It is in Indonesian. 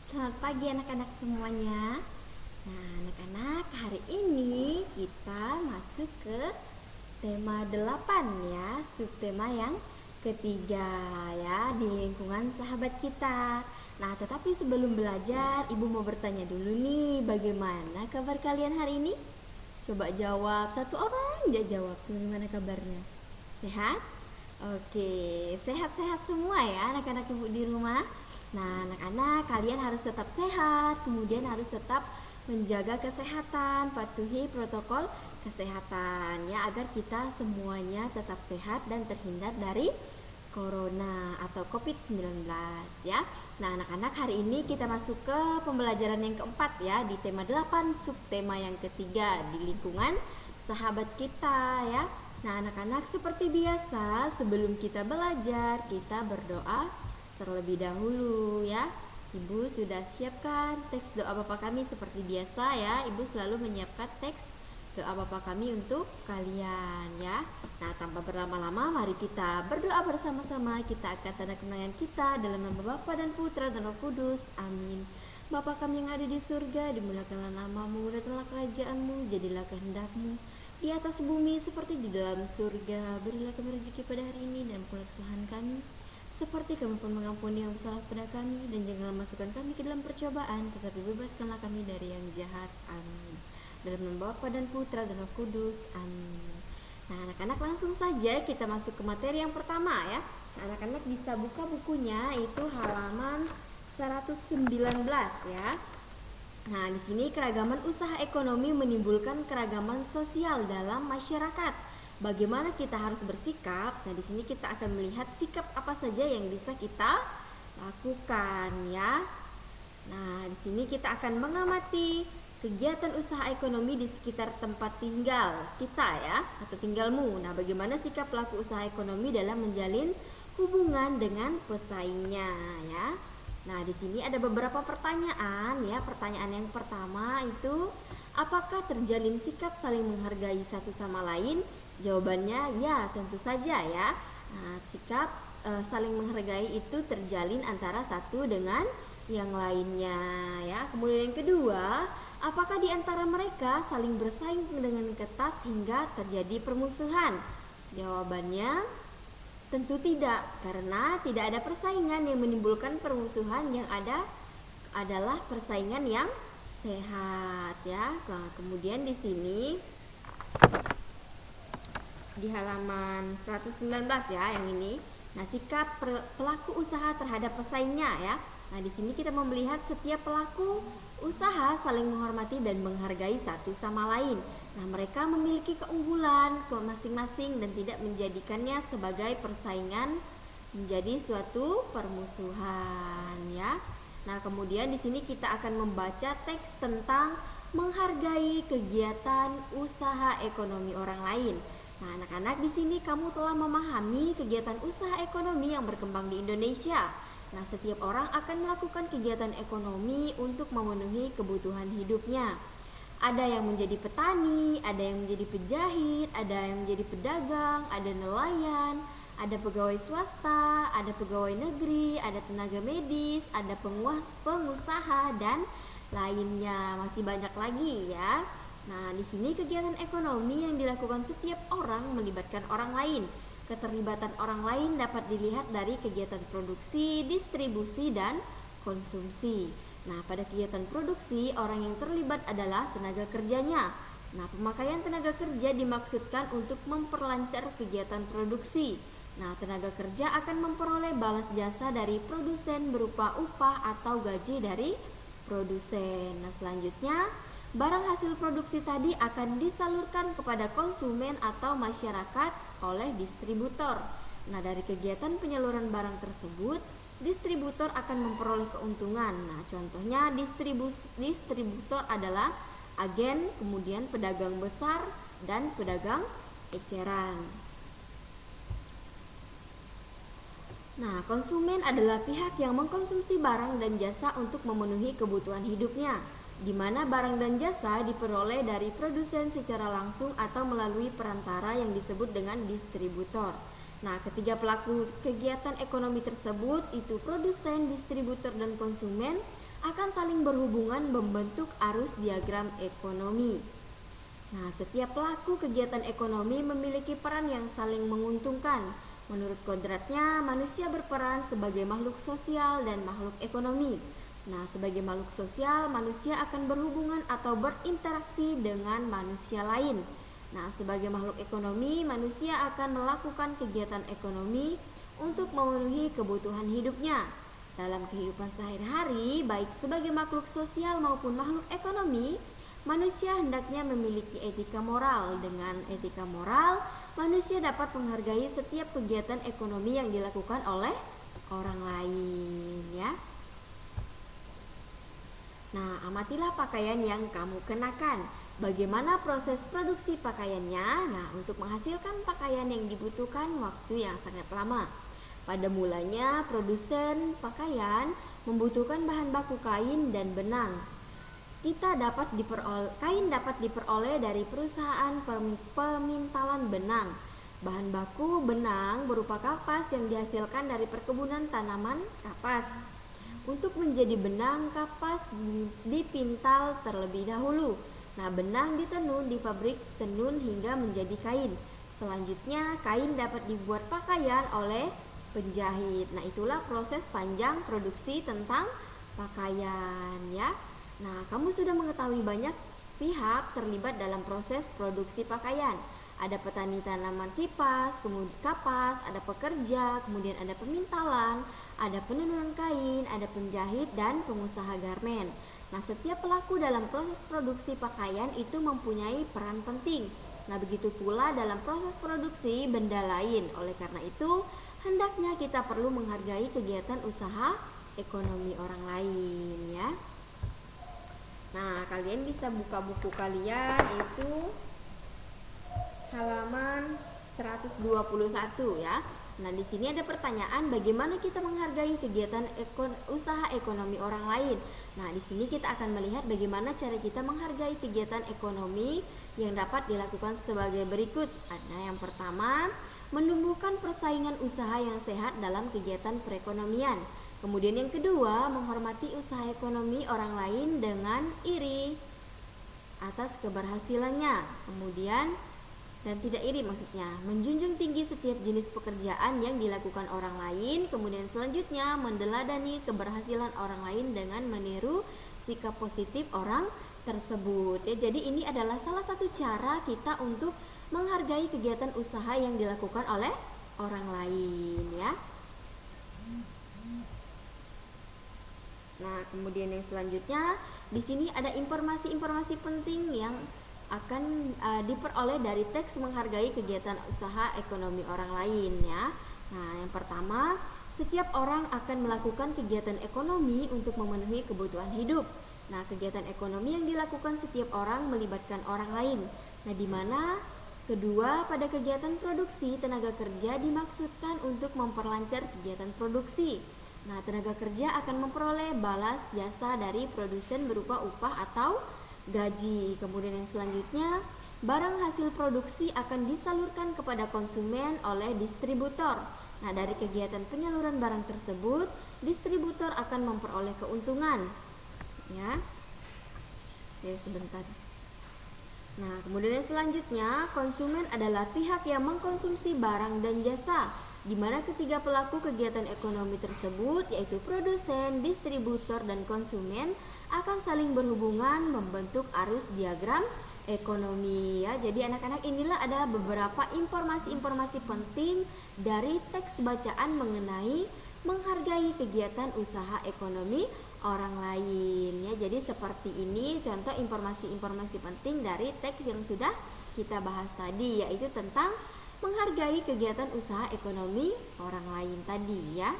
Selamat pagi anak-anak semuanya. Nah, anak-anak, hari ini kita masuk ke tema 8 ya, subtema yang ketiga ya, di lingkungan sahabat kita. Nah, tetapi sebelum belajar, Ibu mau bertanya dulu nih, bagaimana kabar kalian hari ini? Coba jawab, satu orang aja jawab, bagaimana kabarnya? Sehat? Oke, sehat-sehat semua ya anak-anak ibu di rumah. Nah, anak-anak kalian harus tetap sehat, kemudian harus tetap menjaga kesehatan, patuhi protokol kesehatan ya agar kita semuanya tetap sehat dan terhindar dari corona atau COVID-19 ya. Nah, anak-anak hari ini kita masuk ke pembelajaran yang keempat ya di tema 8 subtema yang ketiga di lingkungan sahabat kita ya. Nah, anak-anak seperti biasa sebelum kita belajar kita berdoa terlebih dahulu ya. Ibu sudah siapkan teks doa Bapa kami seperti biasa ya. Ibu selalu menyiapkan teks doa Bapa kami untuk kalian ya. Nah, tanpa berlama-lama mari kita berdoa bersama-sama. Kita akan tanda kemenangan kita dalam nama Bapa dan Putra dan Roh Kudus. Amin. Bapa kami yang ada di surga, dimuliakanlah namamu, datanglah kerajaanmu, jadilah kehendakmu di atas bumi seperti di dalam surga. Berilah kami rezeki pada hari ini dan ampunilah kesalahan kami seperti kami pun mengampuni yang bersalah pada kami, dan janganlah masukkan kami ke dalam percobaan, tetapi bebaskanlah kami dari yang jahat. Amin. Dalam nama Bapa dan Putra dan Roh Kudus. Amin. Nah, anak-anak langsung saja kita masuk ke materi yang pertama ya. Anak-anak bisa buka bukunya, itu halaman 119 ya. Nah, di sini keragaman usaha ekonomi menimbulkan keragaman sosial dalam masyarakat. Bagaimana kita harus bersikap? Nah, di sini kita akan melihat sikap apa saja yang bisa kita lakukan ya. Nah, di sini kita akan mengamati kegiatan usaha ekonomi di sekitar tempat tinggal kita ya, atau tinggalmu. Nah, bagaimana sikap pelaku usaha ekonomi dalam menjalin hubungan dengan pesaingnya ya. Nah, di sini ada beberapa pertanyaan ya. Pertanyaan yang pertama itu, apakah terjalin sikap saling menghargai satu sama lain? Jawabannya ya, tentu saja ya. Nah, sikap saling menghargai itu terjalin antara satu dengan yang lainnya ya. Kemudian yang kedua, apakah di antara mereka saling bersaing dengan ketat hingga terjadi permusuhan? Jawabannya tentu tidak, karena tidak ada persaingan yang menimbulkan permusuhan, yang ada adalah persaingan yang sehat ya. Nah, kemudian di sini di halaman 119 ya yang ini. Nah, sikap pelaku usaha terhadap pesaingnya ya. Nah, di sini kita melihat setiap pelaku usaha saling menghormati dan menghargai satu sama lain. Nah, mereka memiliki keunggulan masing-masing dan tidak menjadikannya sebagai persaingan menjadi suatu permusuhan ya. Nah, kemudian di sini kita akan membaca teks tentang menghargai kegiatan usaha ekonomi orang lain. Nah, anak-anak, di sini kamu telah memahami kegiatan usaha ekonomi yang berkembang di Indonesia. Nah, setiap orang akan melakukan kegiatan ekonomi untuk memenuhi kebutuhan hidupnya. Ada yang menjadi petani, ada yang menjadi penjahit, ada yang menjadi pedagang, ada nelayan, ada pegawai swasta, ada pegawai negeri, ada tenaga medis, ada pengusaha dan lainnya. Masih banyak lagi ya. Nah, di sini kegiatan ekonomi yang dilakukan setiap orang melibatkan orang lain. Keterlibatan orang lain dapat dilihat dari kegiatan produksi, distribusi, dan konsumsi. Nah, pada kegiatan produksi, orang yang terlibat adalah tenaga kerjanya. Nah, pemakaian tenaga kerja dimaksudkan untuk memperlancar kegiatan produksi. Nah, tenaga kerja akan memperoleh balas jasa dari produsen berupa upah atau gaji dari produsen. Nah, selanjutnya, barang hasil produksi tadi akan disalurkan kepada konsumen atau masyarakat oleh distributor. Nah, dari kegiatan penyaluran barang tersebut, distributor akan memperoleh keuntungan. Nah, contohnya distributor adalah agen, kemudian pedagang besar, dan pedagang eceran. Nah, konsumen adalah pihak yang mengkonsumsi barang dan jasa untuk memenuhi kebutuhan hidupnya, di mana barang dan jasa diperoleh dari produsen secara langsung atau melalui perantara yang disebut dengan distributor. Nah, ketiga pelaku kegiatan ekonomi tersebut itu produsen, distributor, dan konsumen akan saling berhubungan membentuk arus diagram ekonomi. Nah, setiap pelaku kegiatan ekonomi memiliki peran yang saling menguntungkan. Menurut kodratnya, manusia berperan sebagai makhluk sosial dan makhluk ekonomi. Nah, sebagai makhluk sosial, manusia akan berhubungan atau berinteraksi dengan manusia lain. Nah, sebagai makhluk ekonomi, manusia akan melakukan kegiatan ekonomi untuk memenuhi kebutuhan hidupnya. Dalam kehidupan sehari-hari, baik sebagai makhluk sosial maupun makhluk ekonomi, manusia hendaknya memiliki etika moral. Dengan etika moral, manusia dapat menghargai setiap kegiatan ekonomi yang dilakukan oleh orang lain, ya. Nah, amatilah pakaian yang kamu kenakan. Bagaimana proses produksi pakaiannya? Nah, untuk menghasilkan pakaian yang dibutuhkan waktu yang sangat lama. Pada mulanya, produsen pakaian membutuhkan bahan baku kain dan benang. Kain dapat diperoleh dari perusahaan pemintalan benang. Bahan baku benang berupa kapas yang dihasilkan dari perkebunan tanaman kapas. Untuk menjadi benang, kapas dipintal terlebih dahulu. Nah, benang ditenun di pabrik tenun hingga menjadi kain. Selanjutnya, kain dapat dibuat pakaian oleh penjahit. Nah, itulah proses panjang produksi tentang pakaian, ya. Nah, kamu sudah mengetahui banyak pihak terlibat dalam proses produksi pakaian. Ada petani tanaman kemudian kapas, ada pekerja, kemudian ada pemintalan, ada penenunan kain, ada penjahit, dan pengusaha garmen. Nah, setiap pelaku dalam proses produksi pakaian itu mempunyai peran penting. Nah, begitu pula dalam proses produksi benda lain. Oleh karena itu, hendaknya kita perlu menghargai kegiatan usaha ekonomi orang lain, ya. Nah, kalian bisa buka buku kalian itu halaman 121, ya. Nah, di sini ada pertanyaan bagaimana kita menghargai kegiatan usaha ekonomi orang lain. Nah, di sini kita akan melihat bagaimana cara kita menghargai kegiatan ekonomi yang dapat dilakukan sebagai berikut. Ada yang pertama, menumbuhkan persaingan usaha yang sehat dalam kegiatan perekonomian. Kemudian yang kedua, menghormati usaha ekonomi orang lain dengan iri atas keberhasilannya. Kemudian dan tidak iri maksudnya, menjunjung tinggi setiap jenis pekerjaan yang dilakukan orang lain. Kemudian selanjutnya, mendeladani keberhasilan orang lain dengan meniru sikap positif orang tersebut, ya. Jadi ini adalah salah satu cara kita untuk menghargai kegiatan usaha yang dilakukan oleh orang lain, ya. Nah, kemudian yang selanjutnya di sini ada informasi-informasi penting yang akan diperoleh dari teks menghargai kegiatan usaha ekonomi orang lain, ya. Nah, yang pertama, setiap orang akan melakukan kegiatan ekonomi untuk memenuhi kebutuhan hidup. Nah, kegiatan ekonomi yang dilakukan setiap orang melibatkan orang lain. Nah, di mana kedua, pada kegiatan produksi, tenaga kerja dimaksudkan untuk memperlancar kegiatan produksi. Nah, tenaga kerja akan memperoleh balas jasa dari produsen berupa upah atau gaji. Kemudian yang selanjutnya, barang hasil produksi akan disalurkan kepada konsumen oleh distributor. Nah, dari kegiatan penyaluran barang tersebut, distributor akan memperoleh keuntungan, ya. Ya, sebentar. Nah, kemudian yang selanjutnya, konsumen adalah pihak yang mengkonsumsi barang dan jasa, di mana ketiga pelaku kegiatan ekonomi tersebut, yaitu produsen, distributor, dan konsumen, akan saling berhubungan membentuk arus diagram ekonomi, ya. Jadi anak-anak, inilah ada beberapa informasi-informasi penting dari teks bacaan mengenai menghargai kegiatan usaha ekonomi orang lain, ya. Jadi seperti ini contoh informasi-informasi penting dari teks yang sudah kita bahas tadi, yaitu tentang menghargai kegiatan usaha ekonomi orang lain tadi, ya.